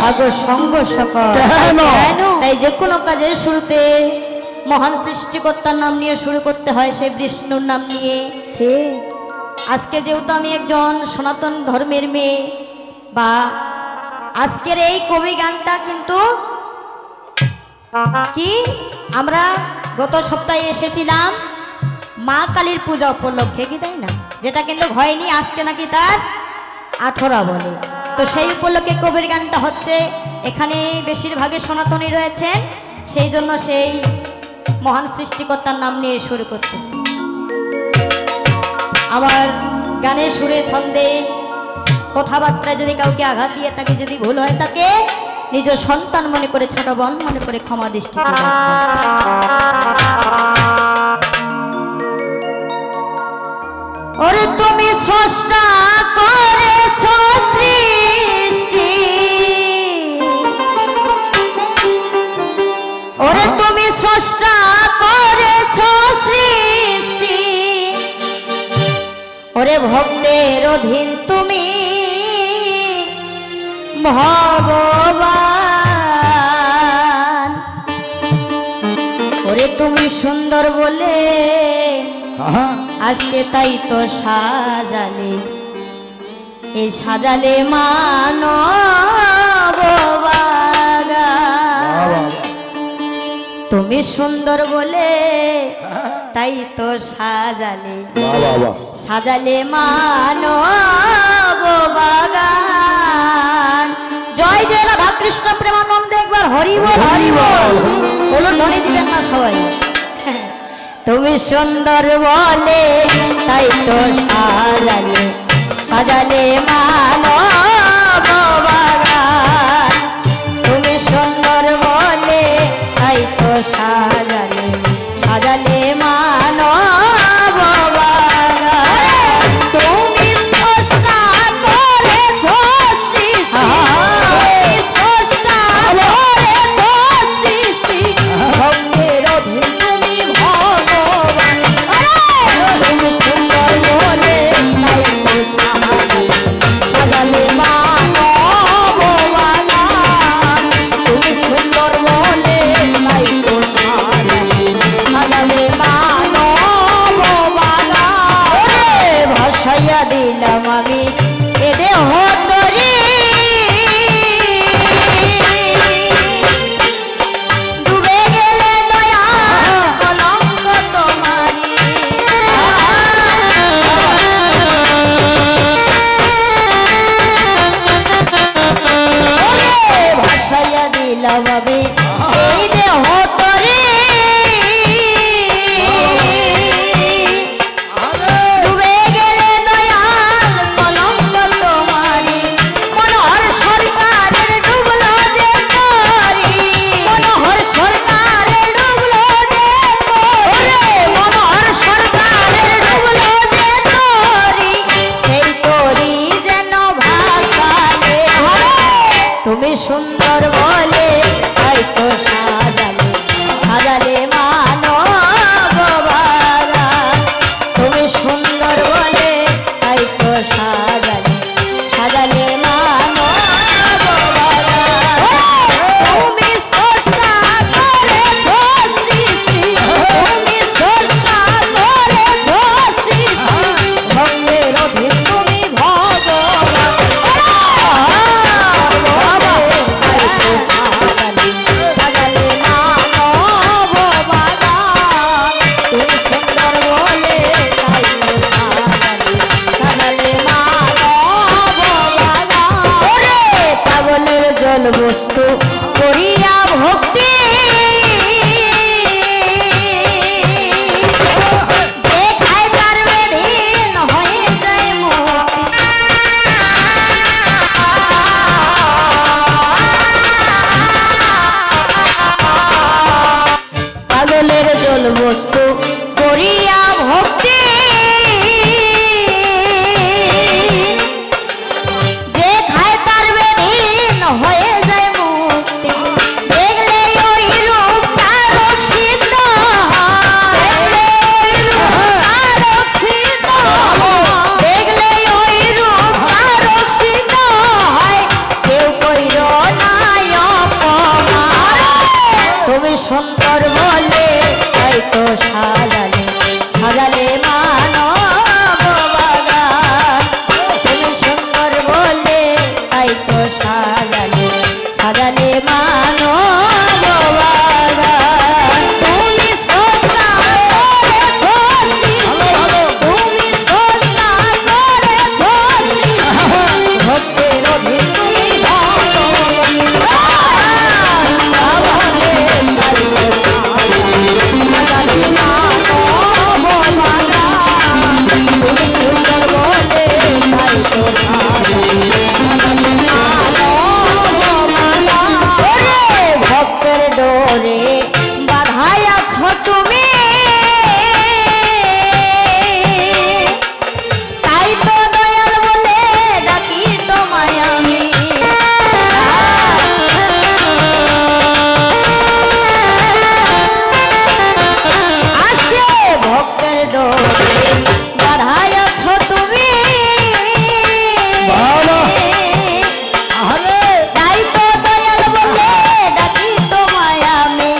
আগো সঙ্গ সকল তাই যে কোনো কাজের শুরুতে মহান সৃষ্টিকর্তার নাম নিয়ে শুরু করতে হয়, সেই বিষ্ণুর নাম নিয়ে। ঠিক আজকে যেহেতু আমি একজন সনাতন ধর্মের মেয়ে, বা আজকের এই কবি গানটা কিন্তু কি আমরা গত সপ্তাহে এসেছিলাম মা কালীর পূজা উপলক্ষে, কি তাই না? যেটা কিন্তু হয়নি, আজকে নাকি তার 18 বলে। তো সেই উপলক্ষে কবির গানটা হচ্ছে। এখানে বেশিরভাগই সনাতনী রয়েছেন, সেই জন্য সেই মহান সৃষ্টিকর্তার নাম নিয়ে শুরু করতেছে। আমার গানের সুরে ছন্দে কথাবার্তায় যদি কাউকে আঘাত দিয়ে তাকে, যদি ভুল হয় তাকে নিজ সন্তান মনে করে, ছোট বোন মনে করে ক্ষমা দৃষ্টি ওরে তুমি স্রষ্টা করেছো সৃষ্টি, ওরে তুমি স্রষ্টা করেছো সৃষ্টি, ওরে ভক্তের অধীন তুমি ভগবান, ওরে তুমি সুন্দর বলে আজকে তাই তো সাজালে, এই সাজালে মানব বাগান। তুমি সুন্দর বলে তাই তো সাজালে, সাজালে মানব বাগান। জয় জয় রাধা কৃষ্ণ প্রেমানন্দ, একবার হরি বল হরি বল বলুন, ধরে দিবেন না সবাই। তুমি সুন্দর বলে তাই তো সাজালে, সাজালে মানব বাগান। তুমি সুন্দর বলে তাই তো সাজালে, সাজালে মানব বাগান। তুমি স্রষ্টা করেছো সৃষ্টি, স্রষ্টা করেছো সৃষ্টি, ভক্তের অধীন তুমি ভগবান। তুমি সুন্দর বলে তাই তো সাজালে মানব বাগান। তুমি সুন্দর বলে তাই তো সাজালে মানব বাগান। ভাসাইয়া দিলাম আমি এ দেহ তরি, ডুবে গেলে দয়া কলঙ্ক তোমারি। ভাসাইয়া দিলাম আমি এই দেহ তরি, ডুবে গেলে দয়াল কলঙ্ক তোমারি। মনোহর সরকারের ডুবলো যে তরি, মনোহর সরকারের ডুবলো যে তরি, মনোহর সরকারের ডুবলো যে তরি, সেই তরি যেন ভাসালে। তুমি সুন্দর বলে তাই তো সাজালে, সাজালে মানব বাগান। তুমি সুন্দর বলে তাই তো সাজালে, সাজালে মানব বাগান। তুমি স্রষ্টা করেছো সৃষ্টি, তুমি স্রষ্টা করেছো সৃষ্টি, ভক্তের অধীন তুমি ভগবান। সাজালে মানব বাগান। তুমি সুন্দর বলে তাই তো সাজালে, সাজালে মানব বাগান। ওরে পাগলের জল বস্তু করিয়া ভক্তি, যে খায় তার বেদিন হয়ে যায় মুক্তি। পাগলের জল বস্তু করিয়া ভক্তি, যে খায় তার বেদিন হয়ে যায় মুক্তি। দেখলে ওই রূপ তারক সিদ্ধ হয়, তারক সিদ্ধ হয়, দেখলে ওই রূপ তারক সিদ্ধ হয়। কেউ কইর না সাজালে সাজালে মানব বাগান। তুমি সস্তা করেছো তুমি সস্তা করেছো ভক্তের অধীন তুমি ভগবান। সাজালে মানব বাগান। তুমি সুন্দর বলে তাই তো ভক্তের ডোরে বাধাই আছো তুমি, তাই তো দয়াল বলে ডাকি তোমায় আমি। আজকে ভক্তের ডোরে বাধাই আছো তুমি, তাই তো দয়াল বলে ডাকি তোমায় আমি।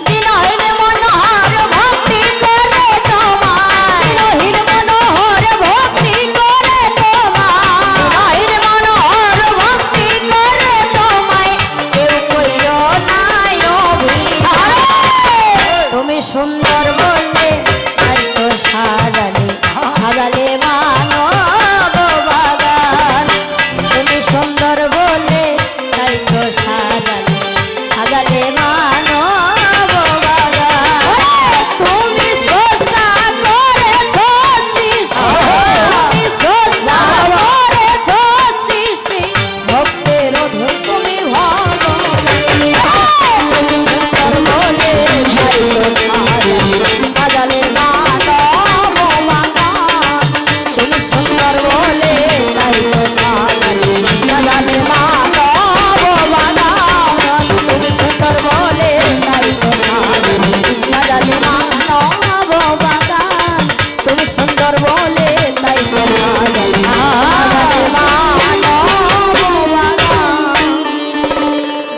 বিনয়ের মনোহর ভক্তি করে তোমায়, বিনয়ের মনোহর ভক্তি করে তোমায়, বিনয়ের মনোহর ভক্তি করে তোমায়। কেউ কইরো নাই অভিমান, তুমি সুন্দর বললে তাই তো সাজালে সাজালে মানব বাগান। তুমি সুন্দর বলে তাই তো সাজালে সাজালে মানব বাগান। তুমি সস্তা করেছো সৃষ্টি, তুমি সস্তা করেছো সৃষ্টি ভক্তের অধীন তুমি ভগবান। তুমি সুন্দর বলে তাই তো সাজালে মানব বাগান। তুমি সুন্দর বলে তাই তো সাজালে সাজালে মানব বাগান। তুমি সুন্দর বলে তাই তো সাজালে মানব বাগান। তুমি সুন্দর বলে তাই তো সাজালে মানব বাগান।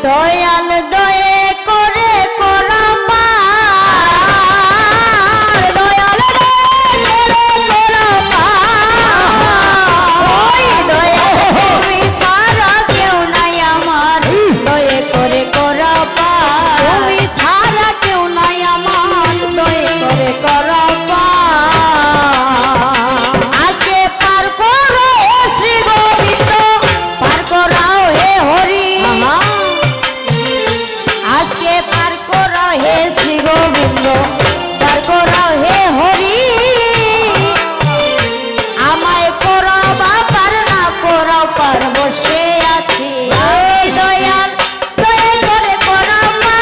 দয়াল দয়ে করে করা পার, দয়াল দয়ে করে করা পার। ওই দয়াল তুমি ছাড়া কেউ নাই আমার, দয়ে করে করা পার। তুমি ছাড়া কেউ নাই আমার, দয়ে করে করা পার। আজকে পার করো শ্রী গোবিন্দ, পার করাও হে হরি। আজকে পার করো হে শ্রী গোবিন্দ, পার করাও হে হরি। আমায় করো বা পার না করো পার বসে আছি আমি। দয়াল দয়া করে করো পার,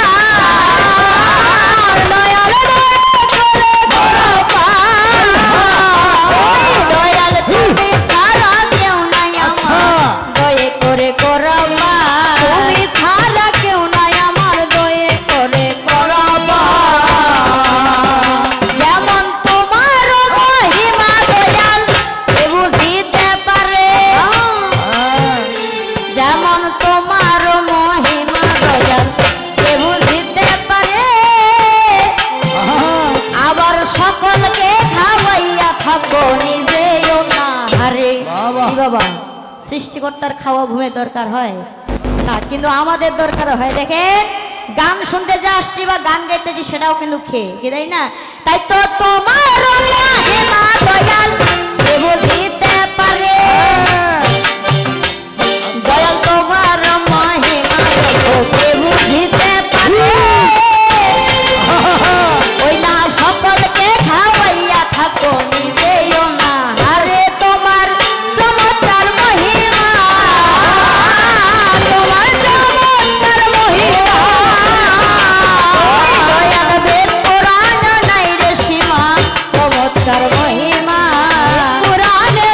দয়াল দয়া করে করো পার। ওই দয়াল তুমি ছাড়া কেউ নাই আমার, দয়া করে করো পার। তুমি ছাড়া কেউ নাই আমার, দয়া করে করো পার। যেমন তোমার মহিমা দয়াল কে বুঝিতে পারে, যেমন তোমার মহিমা দয়াল কে বুঝিতে পারে। আবার সকলকে খাওয়াইয়া থাকো নিজেও না হারে। কি বাবা, সৃষ্টিকর্তার খাওয়া ঘুমে দরকার হয় না, কিন্তু আমাদের দরকার হয়। দেখে গান শুনতে যা আসছি বা গান গাইতেছি সেটাও কিন্তু খেয়ে কি তাই না। তাই তো তোমার মহিমা দয়াল কে বুঝিতে পারে, দয়াল তোমার মহিমা কে বুঝিতে পারে। ওই না সকলকে খাওয়াইয়া থাকো নিজেও না হারে। তোমার চমৎকার মহিমা, তোমার চমৎকার মহিমা। দয়াল বেদ পুরাণ নাই রে সীমা, চমৎকার মহিমা পুরাণে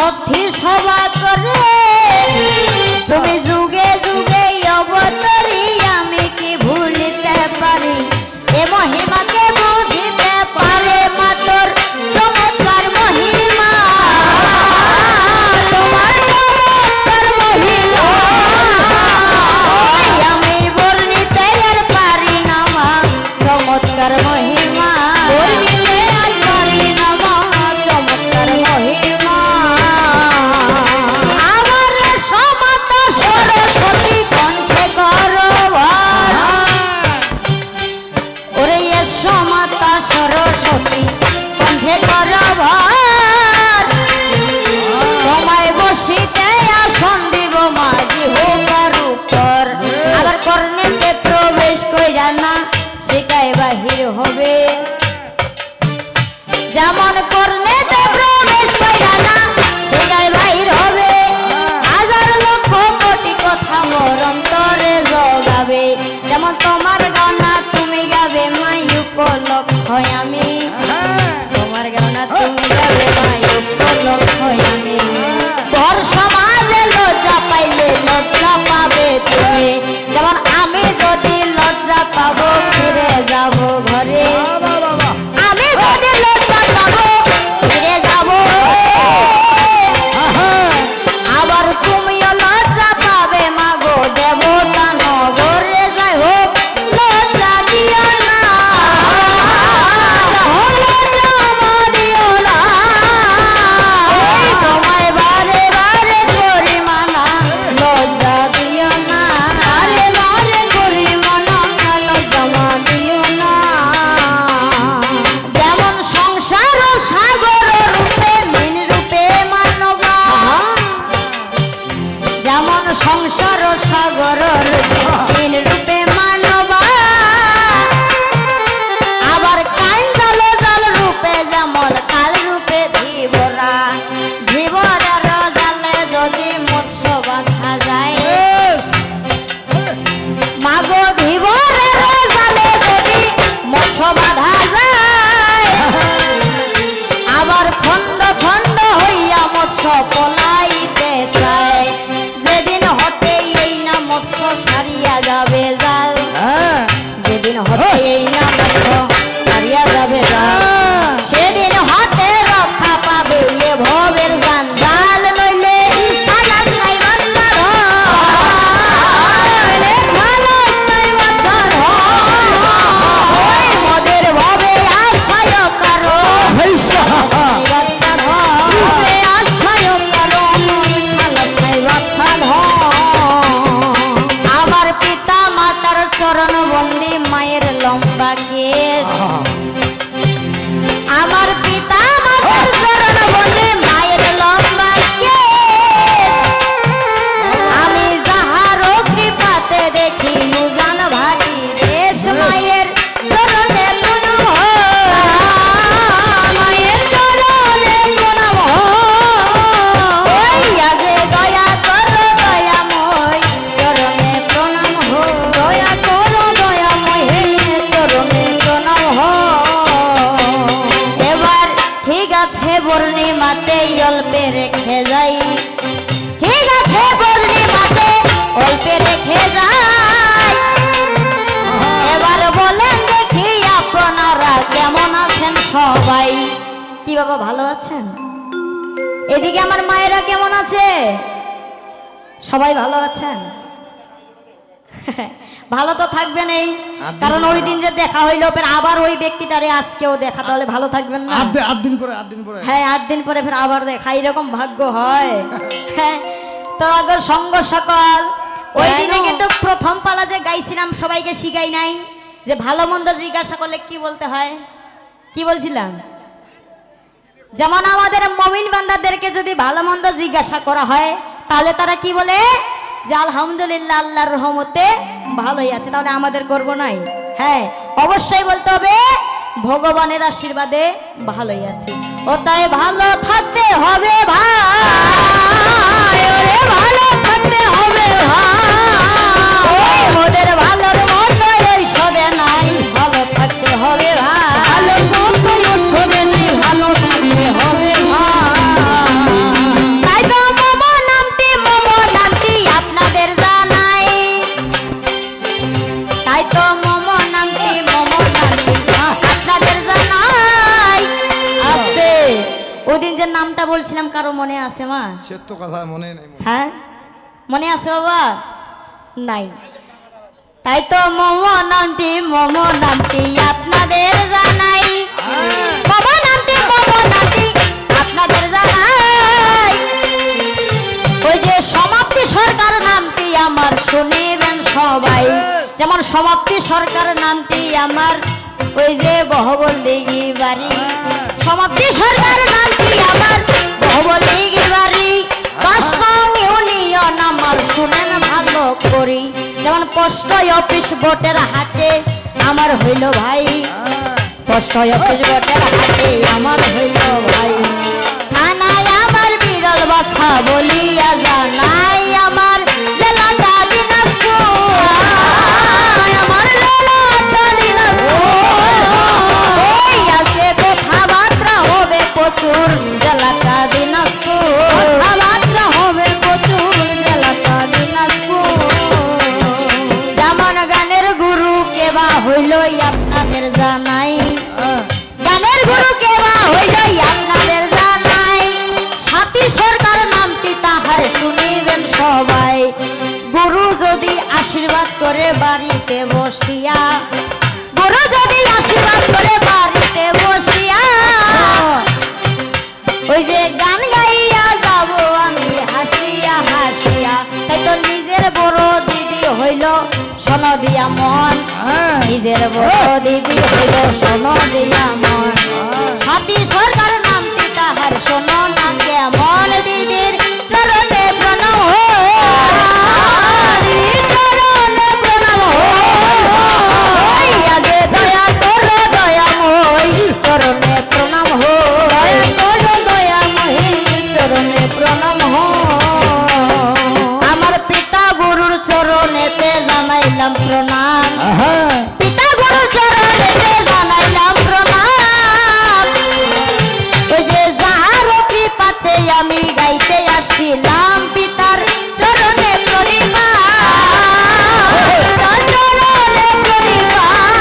শক্তি সভা করে তুমি যুগে যুগে অবতরী আমি কি ভুলিতে পারি এ মহিমাকে বুঝিতে পারে মাতর চমৎকার মহিমা তোমার চমৎকার মহিমা আমি বর্ণিতে আর পারি না মা চমৎকার মহিমা বর্ণিতে আর পারি না মা চমৎকার মহিমা আমার সমাত সরস্বতী কণ্ঠে গর্বভার ওরে এ সমাতা সরস্বতী কণ্ঠে গর্বভার তোমায় বসিতে আসন দিব মাঝি হোকার উপর আবার কর্ণেতে প্রবেশ কইরা না সেটাই বাহির হবে যেমন কর্ণেতে প্রবেশ কইরা না সেটাই বাহির হবে হাজার লক্ষ কোটি কথা মোর অন্তরে জগাবে যেমন তোমার গানা তুমি গাবে মাই উপলক্ষ আমি তোমার গানা তুমি গাবে মাই উপলক্ষ আমি তোর সমাজে লজ্জা পাইলে লজ্জা পাবে তুমি যেমন আমি যদি লজ্জা পাবো ফিরে যাব ঘরে আমি যদি লজ্জা পাবো ফিরে যাব আবার তুমিও লজ্জা পাবে মাগো দেবতা নগরে যাই হোক লজ্জা দিও না লজ্জা দিও না তোমায় বারে বারে করি মানা লজ্জা দিও না আরে বারে করি মানা লজ্জা দিও না যেমন সংসার ও সাগর রূপে মীন রূপে মানবা যেমন সংসার ও সাগর মীন রূপে মানবা আবার কান জাল জাল রূপে যেমন কাল রূপে ধীবরা ধীবরার জালে যদি মৎস্য বাঁধা যায় মাগো ধীবরের জালে যদি মৎস্য বাঁধা যায় আবার খণ্ড খণ্ড হইয়া মৎস্য পলাইতে চায় যেদিন হতে এই না মৎস্য ছাড়িয়া যাবে জাল যেদিন হতে এই না মৎস্য ছাড়িয়া যাবে জাল সেদিন হতে রক্ষা পাবে এ ভবের জাল নইলে খালাস নাই বাচ্চার নইলে খালাস নাই বাচ্চার ওই মদের ভবে আশায় কারো আমার পিতা মাতার চরণ বন্দি মায়ের লম্বা কেশ আমার পিতা মাতার চরণ বন্দি মায়ের লম্বা কেশ আমি যাহারও কৃপাতে দেখি উজান ভাটি দেশ মায়ের চরণে প্রণাম মায়ের চরণে প্রণাম ওই আগে দয়া করো দয়াময় চরণে প্রণাম হো দয়া করো দয়াময় হে চরণে প্রণাম হো এবার ঠিক আছে পূর্ণিমাতে অল্পে রেখে যাই ঠিক আছে পূর্ণিমাতে অল্পে রেখে যাই এবার বলেন দেখি আপনারা কেমন আছেন সবাই কি বাবা ভালো আছেন এদিকে আমার মায়েরা কেমন আছে সবাই ভালো আছেন ভালো তো থাকবেন এই কারণ ওই দিন যে দেখা হইলো ফের আবার ওই ব্যক্তিটারে আজকেও দেখা তাহলে ভালো থাকবেন না 8 দিন পরে হ্যাঁ 8 দিন পরে ফের আবার দেখা এরকম ভাগ্য হয় হ্যাঁ তো আগর সঙ্গ সকল ওই দিনে কিন্তু প্রথম পালা যে গাইছিলাম সবাইকে শিখাই নাই যে ভালো মন্দ জিজ্ঞাসা করলে কি বলতে হয় কি বলছিলাম যেমন আমাদের মুমিন বান্দাদেরকে যদি ভালো মন্দ জিজ্ঞাসা করা হয় তাহলে তারা কি বলে যে আলহামদুলিল্লাহ আল্লাহর রহমতে ভালোই আছে তাহলে আমাদের করব নাই হ্যাঁ অবশ্যই বলতে হবে ভগবানের আশীর্বাদে ভালোই আছি ও তাই ভালো থাকতে হবে ভাই ওরে ভালো থাকতে হবে ভাই ওদের ভালোর মতো ঐশ্বরে নাই ভালো থাকতে হবে ভাই ভালো মতো ঐশ্বরে নাই ভালো থাকতে হবে ভাই নামটা বলছিলাম কারো মনে আছে মা? সে তো কথা মনে নেই। হ্যাঁ মনে আছে বাবা? নাই। তাই তো মোমো নামটি আপনাদের জানাই, মোমো নামটি আপনাদের জানাই। ওই যে সমাপ্তি সরকার নামটি আমার শুনিবেন সবাই, যেমন সমাপ্তি সরকার নামটি আমার ওই যে বহবল দিঘি বাড়ি, সমাপ্তি সরকার নামটি আমার বহবল দিঘি বাড়ি। কাশং ইউনিয়ন আমার শুনেন ভালো করি, যেমন পোস্ট অফিস বোটের হাটে আমার হইল ভাই, পোস্ট অফিস বোটের হাটে আমার হইল ভাই। থানায় আমার বিরল বাছা বলিয়া জানাই, আমার জেলাটা দিনাজপুর, আমার জেলাটা দিনাজপুর। ওই আছে কথাবার্তা হবে প্রচুর, জেলাটা দিনাজপুর, কথাবার্তা হবে প্রচুর, জেলাটা দিনাজপুর। যেমন গানের গুরু কেবা হইল আপনাদের জানাই, গানের গুরু কেবা হইল আপনাদের জানাই। সাথী সরকার নামটি তাহার শুনিবেন সবাই, গুরু যদি আশীর্বাদ করে বাড়িতে বসিয়া, গুরু যদি আশীর্বাদ করে বাড়িতে বসিয়া, ওই যে গান গাইয়া যাব আমি হাসিয়া হাসিয়া। তাই তো নিজের বড় দিদি হইল শোনো দিয়া মন, নিজের বড় দিদি হইল শোনো দিয়া মন। সাথী সরকার নামটি তাহার শোনো না কেমন, দিদির চরণে প্রণাম দিদির চরণে প্রণাম আগে দয়া কর দয়াময়, চরণে প্রণাম দয়া কর দয়াময়, চরণে প্রণাম। আমার পিতা গুরুর চরণেতে জানাইলাম প্রণাম, পিতা গুরুর চরণেতে জানাইলাম প্রণাম। ওই যে যাহার কৃপাতে আমি গাইতে আসিলাম, পিতার চরণে প্রণিপাত, চরণে প্রণিপাত।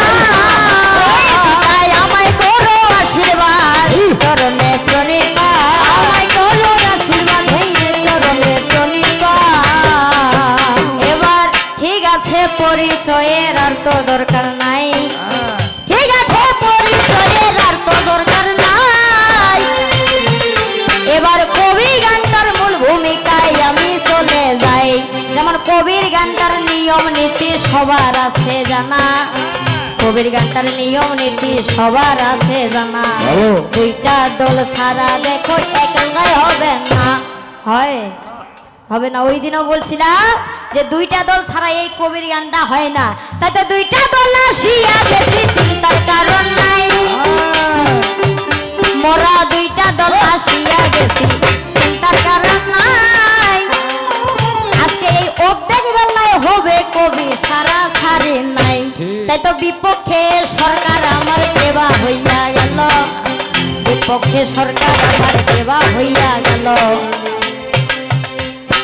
পিতায় আমায় করো আশীর্বাদ, চরণে প্রণিপাত, আমায় করো আশীর্বাদ, চরণে প্রণিপাত। এবার ঠিক আছে পরিচয়ের আর তো দরকার নাই, ঠিক আছে পরিচয়ের আর তো দরকার নাই। এবার কবি গানটার মূল ভূমিকায় আমি চলে যাই, যেমন কবির গানটার নিয়ম নীতি সবার আছে জানা, কবির গানটার নিয়ম নীতি সবার আছে জানা। দুইটা দল ছাড়া দেখো একলাই হবে না, হয় হবে না। ওই দিনও বলছিলাম যে দুইটা দল ছাড়া এই কবির গানটা হয় না। তাই তো দুইটা দল আসিয়া গেছি, চিন্তার কারণ নাই, মোরা দুইটা দল আসিয়া গেছি, চিন্তার কারণ নাই। আজকে এই অর্ধেক বেলায় হবে কবি ছাড়া ছাড়ে নাই। তাই তো বিপক্ষে সরকার আমার কেবা হইয়া গেল, বিপক্ষে সরকার আমার কেবা হইয়া গেল।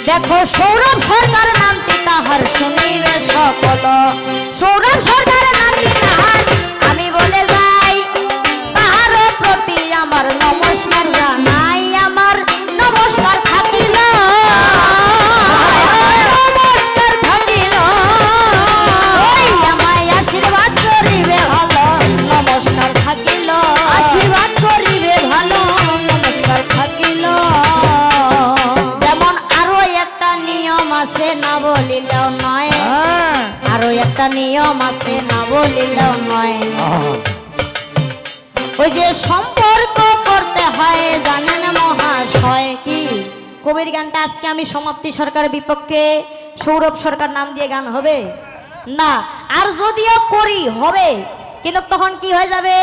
দেখো সৌরভ সরকার নামটি তাহার শুনিবে সকল, সৌরভ সরকার নামটি তাহার আমি বলে যাই, তাহার প্রতি আমার নমস্কার জানাই, আমার নমস্কার থাকিল, নমস্কার থাকিল। ওই আমায় আশীর্বাদ করিবে ভালো, নমস্কার থাকিল, আশীর্বাদ করিবে ভালো, নমস্কার থাকিল। যেমন আরো একটা নিয়ম আছে না বলিলেও নয়, আরো একটা নিয়ম আছে না বলিলেও নয়। ওই যে সম্পর্ক করতে হয় জানেন মহাশয় কি, কবির গানটা আজকে আমি সমাপ্তি সরকার বিপক্ষে সৌরভ সরকার নাম দিয়ে গান হবে না। আর যদিও করি হবে, কিন্তু তখন কি হয়ে যাবে,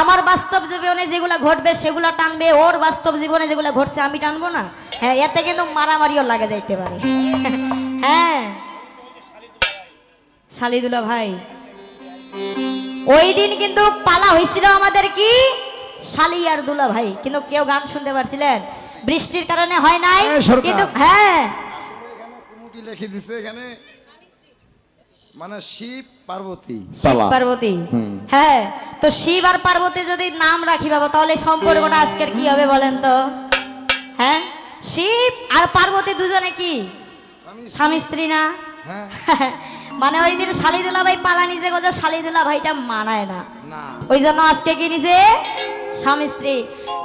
আমার বাস্তব জীবনে যেগুলো ঘটবে সেগুলো টানবে, ওর বাস্তব জীবনে যেগুলো ঘটছে আমি টানবো না। হ্যাঁ এতে কিন্তু মারামারিও লাগে যাইতে পারে। হ্যাঁ শালিদুলা ভাই, ওই দিন কিন্তু পালা হয়েছিল আমাদের কি শালি আর দুলা ভাই, কিন্তু কেউ গান শুনতে পারছিলেন? বৃষ্টির কারণে হয় নাই, কিন্তু হ্যাঁ কমিটি লিখে দিছে এখানে, মানে শিব পার্বতী, শিব পার্বতী। হ্যাঁ তো শিব আর পার্বতী যদি নাম রাখি বাবা, তাহলে সম্পর্কটা আজকের কি হবে বলেন তো? হ্যাঁ, শিব আর পার্বতী দুজনে কি স্বামী স্ত্রী না? হ্যাঁ মানে ওই দিন শালিদুলা ভাই পালানি যে কথা, শালিদুলা ভাইটা মানায় না, না ওই জন্য আজকে কি নিছে স্বামী স্ত্রী।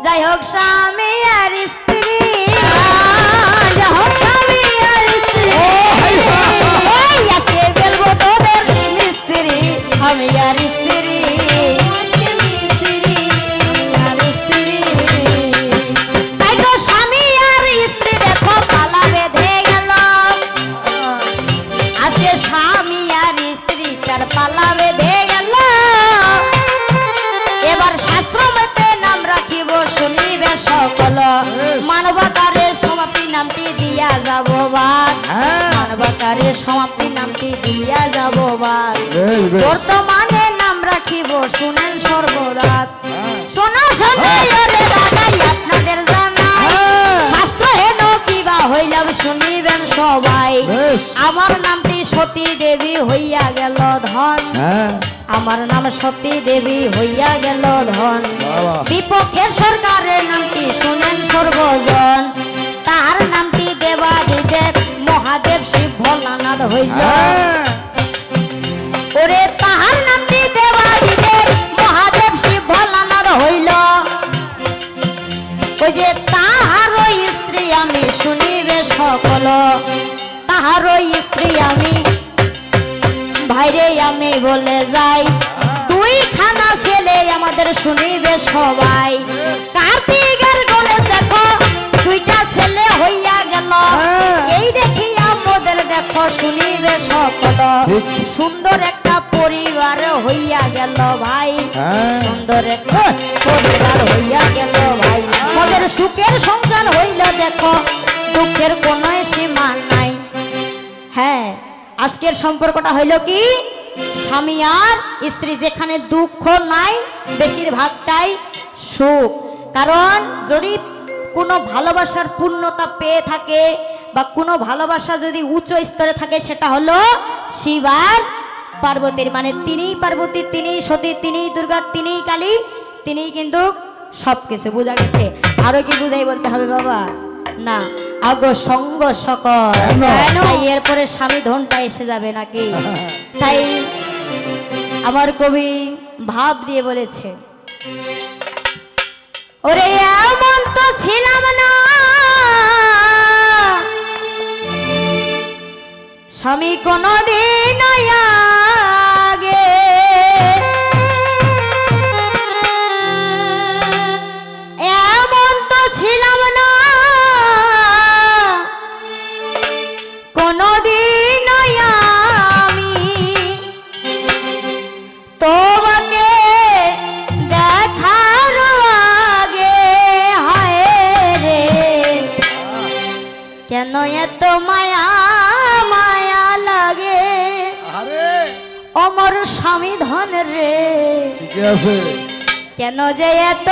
যাই হোক স্বামী আর স্ত্রী, যাই হোক স্বামী আর স্ত্রী, ওই আজকে বলবো তোদের মিস্ত্রি, স্বামী আর স্ত্রী, আর স্ত্রী। তাই তো স্বামী আর স্ত্রী দেখো পালা বেঁধে গেল, আজকে স্বামী আর স্ত্রী চার পালা বেঁধে গেল। এবার শাস্ত্র মতে নাম রাখিব শুনিবে সকল, মানবাকারে সমাপ্তি নামটি দিয়া যাব বাদ, মানবাকারে সমাপ্তি নামটি দিয়া যাব বাদ। বর্তমানে নাম রাখিব শুনেন সর্বদাত, শোনা শোনে ওরে দাদাই আপনাদের জানাই, শাস্ত্র হেন কিবা হইলাম শুনিবেন সবাই। আমার নামটি সতী দেবী হইয়া গেল ধন, আমার নাম সতী দেবী হইয়া গেল ধন। বিপক্ষের সরকারের নামটি শুনেন সর্বজন, তার নামটি দেবাদিদেব মহাদেব শিব ভোলানাথ হইল। ওরে তাহার নামটি দেবাদিদেব মহাদেব শিব ভোলানাথ হইল। ওই যে তাহার স্ত্রী আমি শুনিবে সকল, তাহার স্ত্রী আমি ভাইরে আমি বলে যাই, দুই খানা ছেলে আমাদের শুনিবে সবাই। কার্তিকের গণেশ দেখো দুইটা ছেলে হইয়া গেল, এই দেখি আমাদের দেখো শুনিবে সকল। সুন্দর একটা পরিবার হইয়া গেল ভাই, সুন্দর একটা পরিবার হইয়া গেল ভাই। আমাদের সুখের সংসার হইল দেখো, দুঃখের কোনো সীমা নাই। হ্যাঁ, আজকের সম্পর্কটা হইল কি স্বামী আর স্ত্রী, যেখানে দুঃখ নাই বেশিরভাগটাই সুখ। কারণ যদি কোনো ভালোবাসার পূর্ণতা পেয়ে থাকে বা কোনো ভালোবাসা যদি উচ্চ স্তরে থাকে, সেটা হলো শিব আর পার্বতীর। মানে তিনিই পার্বতী, তিনিই সতী, তিনিই দুর্গা, তিনিই কালী, তিনিই কিন্তু সব কিছু। বোঝা গেছে? আরো কি বুঝাই বলতে হবে বাবা? না, আগো সঙ্গ সকল, তাই এরপরে স্বামী ধনটা এসে যাবে নাকি? তাই আমার কবি ভাব দিয়ে বলেছে, ওরে এমন তো ছিলাম না স্বামী কোনদিন আগে, এমন তো ছিলাম না কোনদিন আমি, তোমাকে দেখার আগে হায় রে কেন এত মায়া মায়া লাগে, অমর স্বামী ধন রে ঠিক আছে কেন যে এত